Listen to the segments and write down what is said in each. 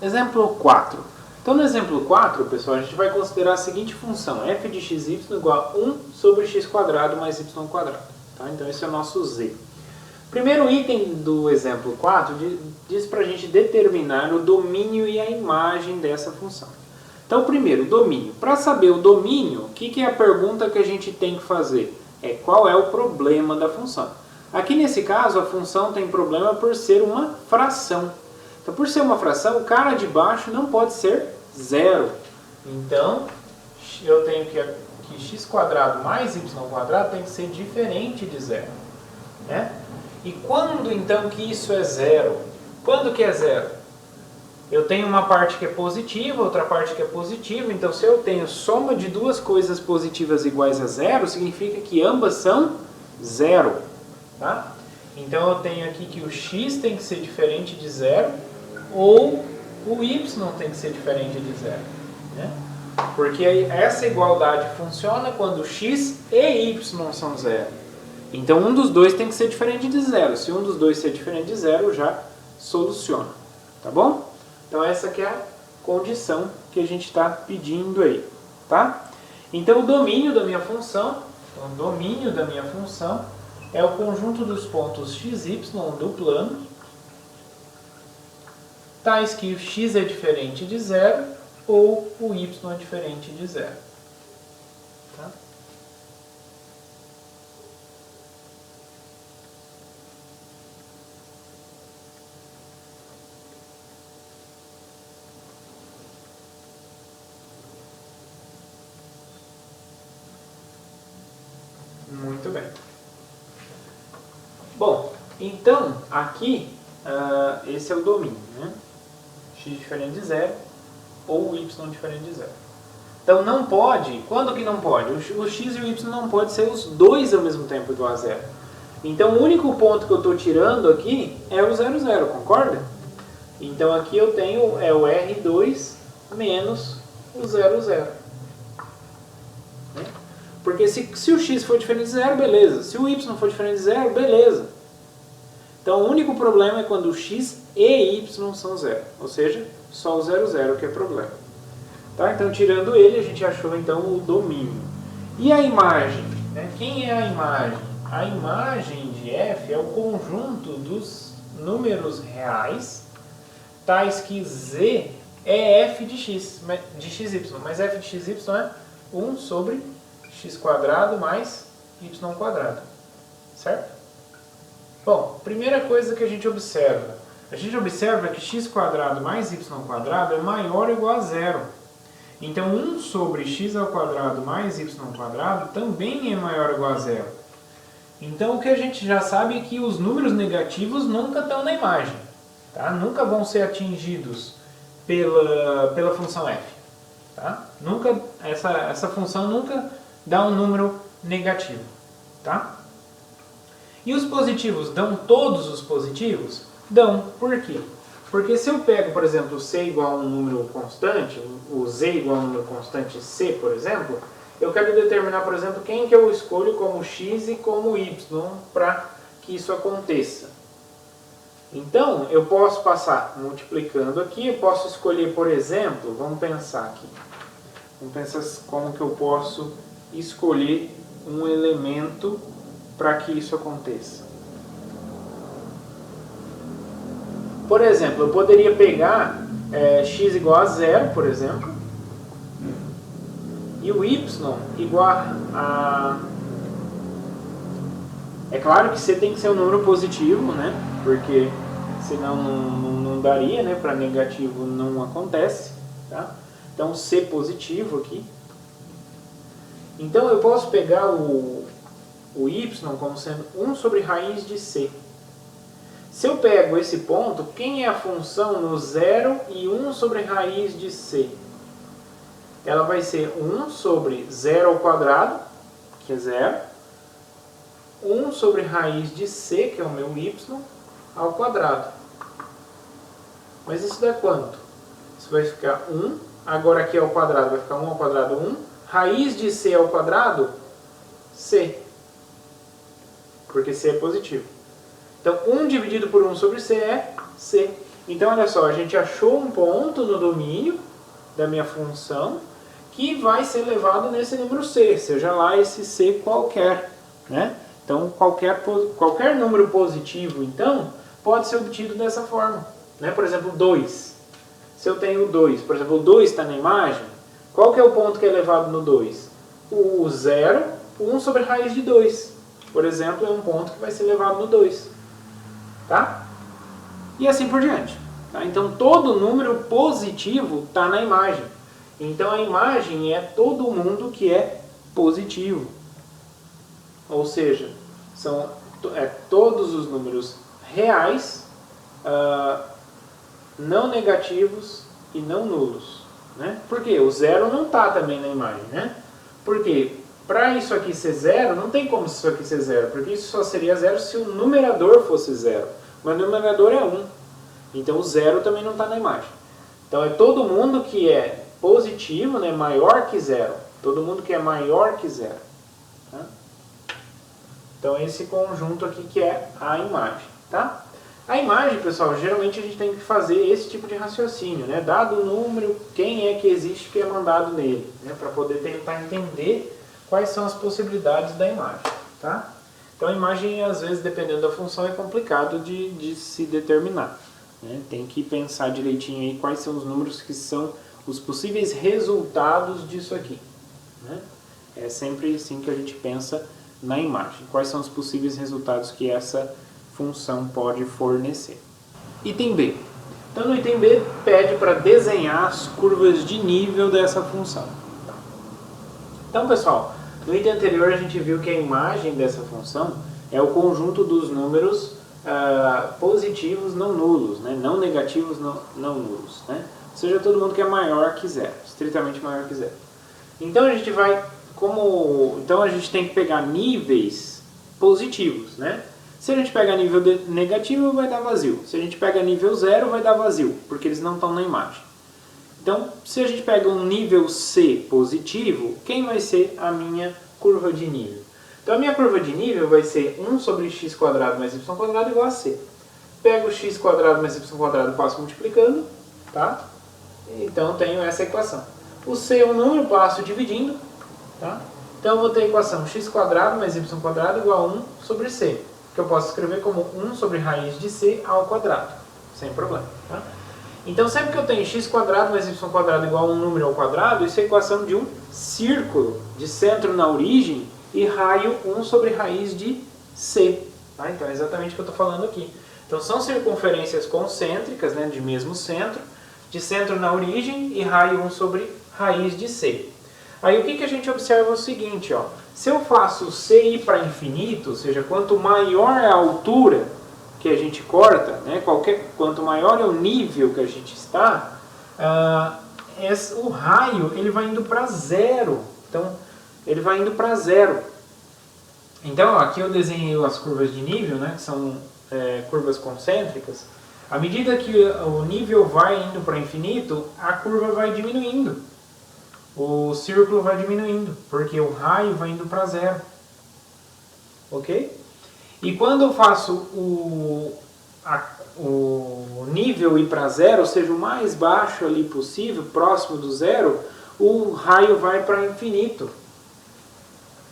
Exemplo 4. Então, no exemplo 4, pessoal, a gente vai considerar a seguinte função. F de xy igual a 1 sobre x² mais y². Tá? Então, esse é o nosso z. Primeiro item do exemplo 4 diz para a gente determinar o domínio e a imagem dessa função. Então, primeiro, o domínio. Para saber o domínio, o que é a pergunta que a gente tem que fazer? É qual é o problema da função. Aqui nesse caso, a função tem problema por ser uma fração. Então, por ser uma fração, o cara de baixo não pode ser zero. Então, eu tenho que x² mais y² tem que ser diferente de zero. Né? E quando então que isso é zero? Quando que é zero? Eu tenho uma parte que é positiva, outra parte que é positiva. Então, se eu tenho soma de duas coisas positivas iguais a zero, significa que ambas são zero. Tá? Então, eu tenho aqui que o x tem que ser diferente de zero, ou o y tem que ser diferente de zero. Né? Porque essa igualdade funciona quando x e y são zero. Então, um dos dois tem que ser diferente de zero. Se um dos dois ser diferente de zero, já soluciona. Tá bom? Então, essa que é a condição que a gente está pedindo aí. Tá? Então, o domínio da minha função, é o conjunto dos pontos x, y do plano, tais que o x é diferente de zero ou o y é diferente de zero. Tá? Muito bem. Bom, então aqui esse é o domínio, né? X diferente de zero ou y diferente de zero. Então não pode, quando que não pode? O x e o y não pode ser os dois ao mesmo tempo igual a zero. Então o único ponto que eu estou tirando aqui é o 0, 0, concorda? Então aqui eu tenho o R2 menos o 0, 0. Porque se o x for diferente de zero, beleza. Se o y for diferente de zero, beleza. Então o único problema é quando o x e y são zero. Ou seja, só o 0, 0 que é problema. Tá? Então tirando ele, a gente achou então o domínio. E a imagem? Né? Quem é a imagem? A imagem de f é o conjunto dos números reais, tais que z é f de x, de xy. Mas f de xy é 1 sobre x² mais y². Certo? Bom, primeira coisa que a gente observa. A gente observa que x² mais y² é maior ou igual a zero. Então, 1 sobre x² mais y² também é maior ou igual a zero. Então, o que a gente já sabe é que os números negativos nunca estão na imagem. Tá? Nunca vão ser atingidos pela função f. Tá? Essa função nunca dá um número negativo. Tá? E os positivos dão todos os positivos? Dão. Por quê? Porque se eu pego, por exemplo, c igual a um número constante, o z igual a um número constante c, por exemplo, eu quero determinar, por exemplo, quem que eu escolho como x e como y para que isso aconteça. Então, eu posso passar multiplicando aqui, eu posso escolher, por exemplo, vamos pensar aqui. Vamos pensar como que eu posso escolher um elemento para que isso aconteça. Por exemplo, eu poderia pegar x igual a 0, por exemplo, e o y igual a... É claro que c tem que ser um número positivo, né? Porque senão não daria, né? Para negativo não acontece, tá? Então, c positivo aqui. Então, eu posso pegar o y como sendo 1 sobre raiz de c. Se eu pego esse ponto, quem é a função no 0 e 1 sobre raiz de c? Ela vai ser 1 sobre 0 ao quadrado, que é 0, 1 sobre raiz de c, que é o meu y, ao quadrado. Mas isso dá quanto? Isso vai ficar 1, agora aqui ao quadrado vai ficar 1 ao quadrado 1, raiz de c ao quadrado, c, porque c é positivo. Então, 1 dividido por 1 sobre c é c. Então, olha só, a gente achou um ponto no domínio da minha função que vai ser levado nesse número c, seja lá esse c qualquer, né? Então, qualquer número positivo, então, pode ser obtido dessa forma, né? Por exemplo, 2. Se eu tenho 2, por exemplo, o 2 está na imagem, qual que é o ponto que é levado no 2? O 0, 1 sobre raiz de 2, por exemplo, é um ponto que vai ser levado no 2, tá? E assim por diante. Tá? Então, todo número positivo está na imagem. Então, a imagem é todo mundo que é positivo. Ou seja, são todos os números reais, não negativos e não nulos. Né? Por quê? O 0 não está também na imagem. Né? Por quê? Para isso aqui ser 0, não tem como isso aqui ser 0, porque isso só seria 0 se o numerador fosse 0. Mas o numerador é 1. Então o 0 também não está na imagem. Então é todo mundo que é positivo, né, maior que 0. Todo mundo que é maior que 0. Tá? Então esse conjunto aqui que é a imagem. Tá? A imagem, pessoal, geralmente a gente tem que fazer esse tipo de raciocínio. Né? Dado o número, quem é que existe que é mandado nele. Né? Para poder tentar entender quais são as possibilidades da imagem. Tá? Então a imagem, às vezes, dependendo da função, é complicado de se determinar. Né? Tem que pensar direitinho aí quais são os números que são os possíveis resultados disso aqui. Né? É sempre assim que a gente pensa na imagem. Quais são os possíveis resultados que essa função pode fornecer. Item B. Então no item B pede para desenhar as curvas de nível dessa função. Então, pessoal, no item anterior a gente viu que a imagem dessa função é o conjunto dos números positivos não nulos, né? Não negativos não nulos, né? Ou seja, todo mundo que é maior que 0, estritamente maior que 0. Então a gente então a gente tem que pegar níveis positivos, né? Se a gente pega nível negativo, vai dar vazio. Se a gente pega nível 0, vai dar vazio, porque eles não estão na imagem. Então, se a gente pega um nível C positivo, quem vai ser a minha curva de nível? Então, a minha curva de nível vai ser 1 sobre x² mais y² igual a C. Pego x² mais y² e passo multiplicando, tá? Então, eu tenho essa equação. O C é um número, passo dividindo, tá? Então, eu vou ter a equação x² mais y² igual a 1 sobre C, que eu posso escrever como 1 sobre raiz de C ao quadrado, sem problema, tá? Então, sempre que eu tenho x² mais y² igual a um número ao quadrado, isso é a equação de um círculo de centro na origem e raio 1 sobre raiz de C. Tá? Então, é exatamente o que eu estou falando aqui. Então, são circunferências concêntricas, né, de mesmo centro, de centro na origem e raio 1 sobre raiz de C. Aí, o que a gente observa é o seguinte, ó. Se eu faço C ir para infinito, ou seja, quanto maior é a altura que a gente corta, né, quanto maior é o nível que a gente está, o raio ele vai indo para 0. Então, ele vai indo para 0. Então, ó, aqui eu desenhei as curvas de nível, né, que são curvas concêntricas. À medida que o nível vai indo para infinito, a curva vai diminuindo. O círculo vai diminuindo, porque o raio vai indo para 0. Ok? E quando eu faço o nível ir para 0, ou seja, o mais baixo ali possível, próximo do 0, o raio vai para infinito.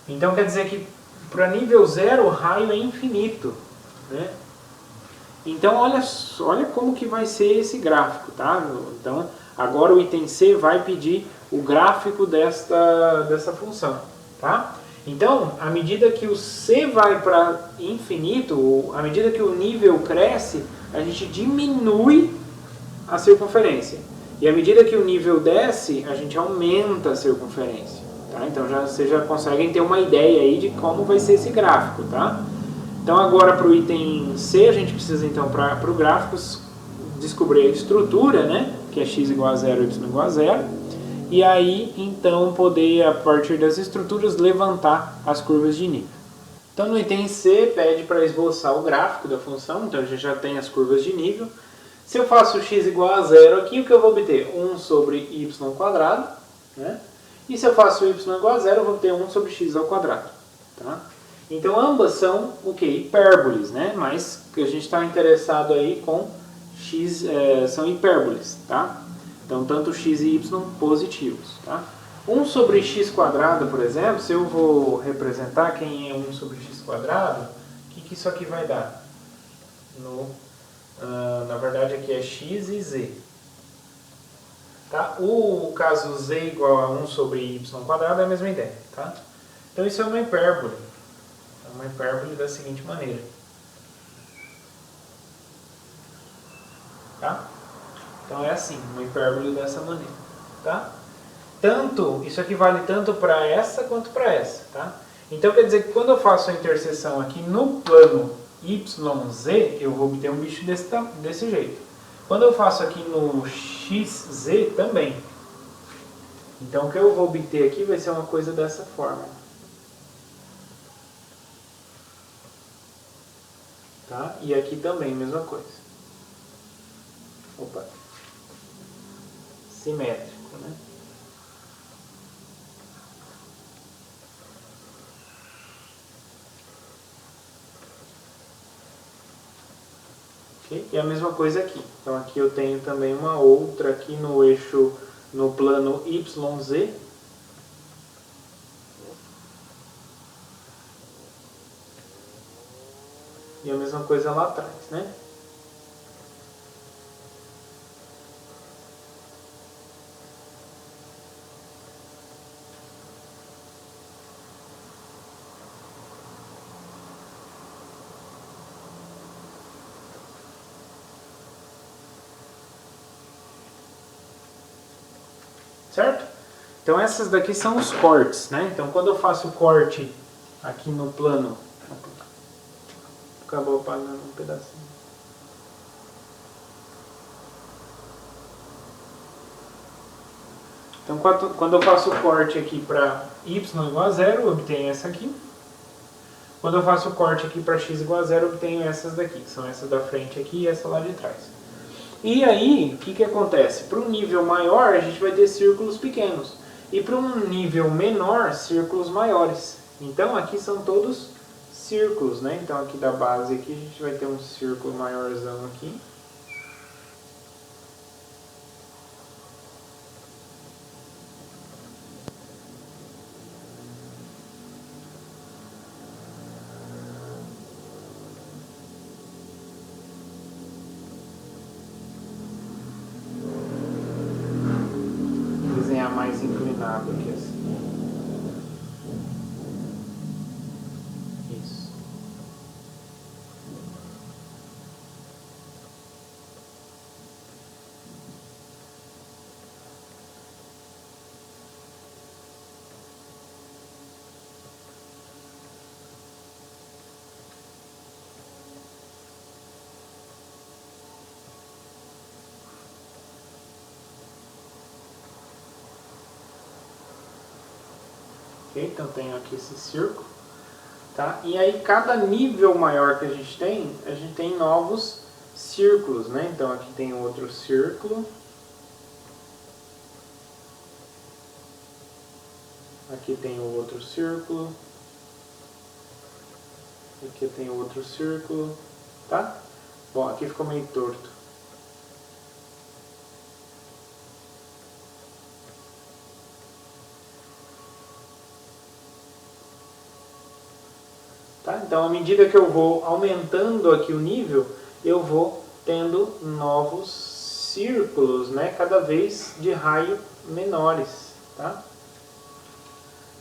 Então quer dizer que para nível 0 o raio é infinito. Né? Então olha como que vai ser esse gráfico. Tá? Então agora o item C vai pedir o gráfico dessa função. Tá? Então, à medida que o C vai para infinito, à medida que o nível cresce, a gente diminui a circunferência. E à medida que o nível desce, a gente aumenta a circunferência. Tá? Então, vocês já conseguem ter uma ideia aí de como vai ser esse gráfico. Tá? Então, agora para o item C, a gente precisa, então, para o gráfico, descobrir a estrutura, né? Que é x igual a 0, y igual a 0. E aí, então, poder, a partir das estruturas, levantar as curvas de nível. Então, no item C, pede para esboçar o gráfico da função. Então, a gente já tem as curvas de nível. Se eu faço x igual a 0 aqui, o que eu vou obter? 1 sobre y². Né? E se eu faço y igual a 0, eu vou ter 1 sobre x ao quadrado. Tá? Então, ambas são o quê? Hipérboles, né? Mas a gente está interessado aí com x são hipérboles, tá? Então tanto x e y positivos, tá? 1 sobre x quadrado, por exemplo, se eu vou representar quem é 1 sobre x quadrado, o que isso aqui vai dar? Na verdade aqui é x e z. Tá? O caso z igual a 1 sobre y quadrado é a mesma ideia. Tá? Então isso é uma hipérbole. É uma hipérbole da seguinte maneira. Tá? Então é assim, uma hipérbole dessa maneira. Tá? Isso aqui vale tanto para essa quanto para essa. Tá? Então quer dizer que quando eu faço a interseção aqui no plano YZ, eu vou obter um bicho desse jeito. Quando eu faço aqui no XZ também. Então o que eu vou obter aqui vai ser uma coisa dessa forma. Tá? E aqui também, mesma coisa. Opa. Simétrico, né? Okay? E a mesma coisa aqui. Então aqui eu tenho também uma outra aqui no eixo, no plano YZ. E a mesma coisa lá atrás, né? Certo? Então essas daqui são os cortes, né? Então quando eu faço o corte aqui no plano... Acabou apagando um pedacinho. Então quando eu faço o corte aqui para y igual a 0, eu obtenho essa aqui. Quando eu faço o corte aqui para x igual a 0, eu obtenho essas daqui, que são essas da frente aqui e essa lá de trás. E aí, o que acontece? Para um nível maior, a gente vai ter círculos pequenos. E para um nível menor, círculos maiores. Então, aqui são todos círculos, né? Então, aqui da base, aqui, a gente vai ter um círculo maiorzão aqui. Mais inclinado aqui assim. Isso. Okay? Então tenho aqui esse círculo, tá? E aí cada nível maior que a gente tem novos círculos, né? Então aqui tem outro círculo, aqui tem outro círculo, aqui tem outro círculo, tá? Bom, aqui ficou meio torto. Tá? Então, à medida que eu vou aumentando aqui o nível, eu vou tendo novos círculos, né? Cada vez de raio menores. Tá?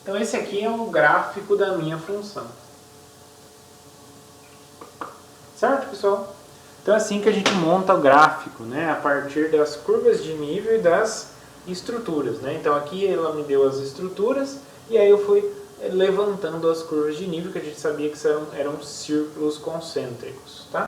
Então, esse aqui é o gráfico da minha função. Certo, pessoal? Então, é assim que a gente monta o gráfico, né? A partir das curvas de nível e das estruturas. Né? Então, aqui ela me deu as estruturas e aí eu fui levantando as curvas de nível, que a gente sabia que eram círculos concêntricos, tá?